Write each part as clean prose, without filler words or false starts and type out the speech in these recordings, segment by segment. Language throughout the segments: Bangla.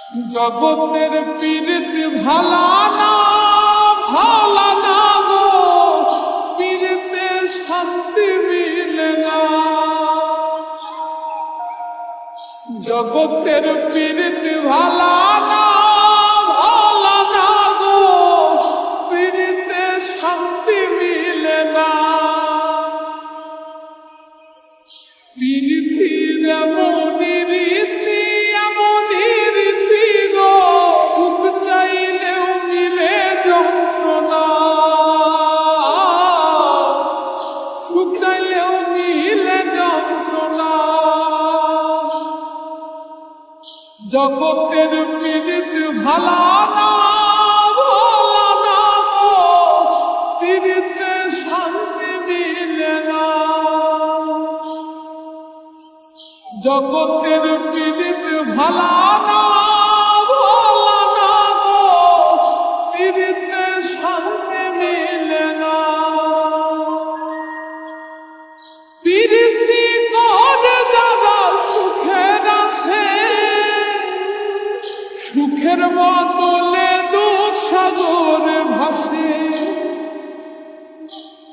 জগতের পীড়িত ভালা না ভালা না গো, পীড়িতে শান্তি মিলে না। জগতের পীড়িত ভালা না ভালা না গো, পীড়িতে শান্তি মিলে না। পীড়িতির এমনই রীতি এমনই রীতি গো, সুখ চাইলেও মিলে যন্ত্রণা, সুখ চাইলেও মিলে যন্ত্রণা। জগতের পীড়িত ভালা না ভালা না গো, পীড়িতে শান্তি মিলে না। জগতের পীড়িত ভালা না ভালা না গো, পীড়িতে শান্তি মিলে না। পীড়িতি করে যারা সুখের আসে, সুখের বদলে দুঃখ সাগরে ভাসে।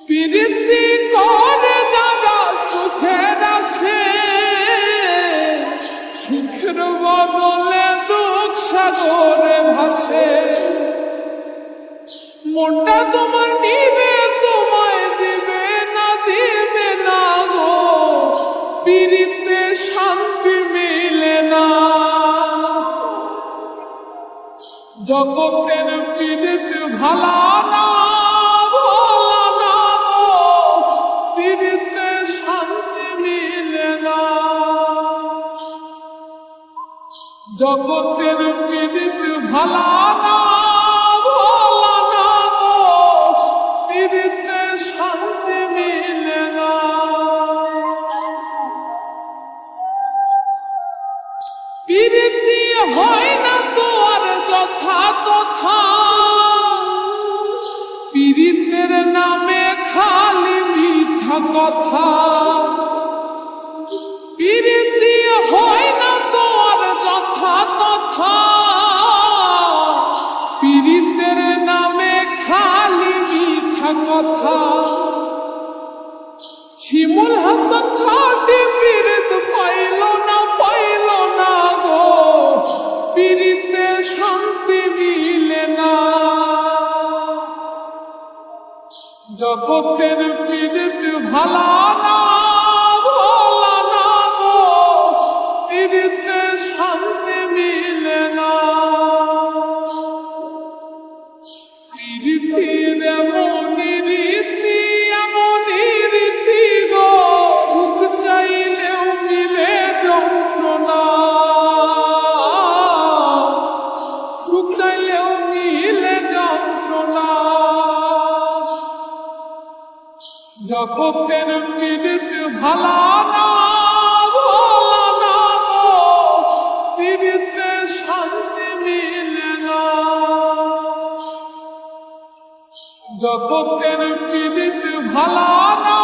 পীড়িতি করে যারা সুখের আসে, সুখের বদলে দুঃখ সাগরে ভাসে। মনটা তোমার নিবে তোমায় দিবে না দিবে না গো, পীড়িতে শান্তি মিলে না। জগতের পীড়িত ভালা না ভালা না গো, পীড়িতে শান্তি মিলে না। জগতের পীড়িত ভালা না ভালা না গো, পীড়িতে শান্তি মিলে না। পীড়িতি হয় না তো আর যথা তথা, পীড়িতের নামে খালি মিথ্যা কথা। পীড়িতি হয় না তো আর যথা তথা, পীড়িতের নামে খালি মিথ্যা কথা। শিমুল হাসান খাটি পীড়িত পাইল না গো, পীড়িতে শান্তি মিলে না। জগতের পীড়িত ভালা না ভালা না গো, পীড়িতে শান্তি মিলে না। পীড়িতির এমনই রীতি এমনই রীতি গো, সুখ চাইলেও মিলে যন্ত্রণা, সুখ চাইলেও মিলে যন্ত্রণা। জগতের পীড়িত ভালা না ভালা না গো, পীড়িতে শান্তি মিলে না। জগতের পীড়িত ভালা না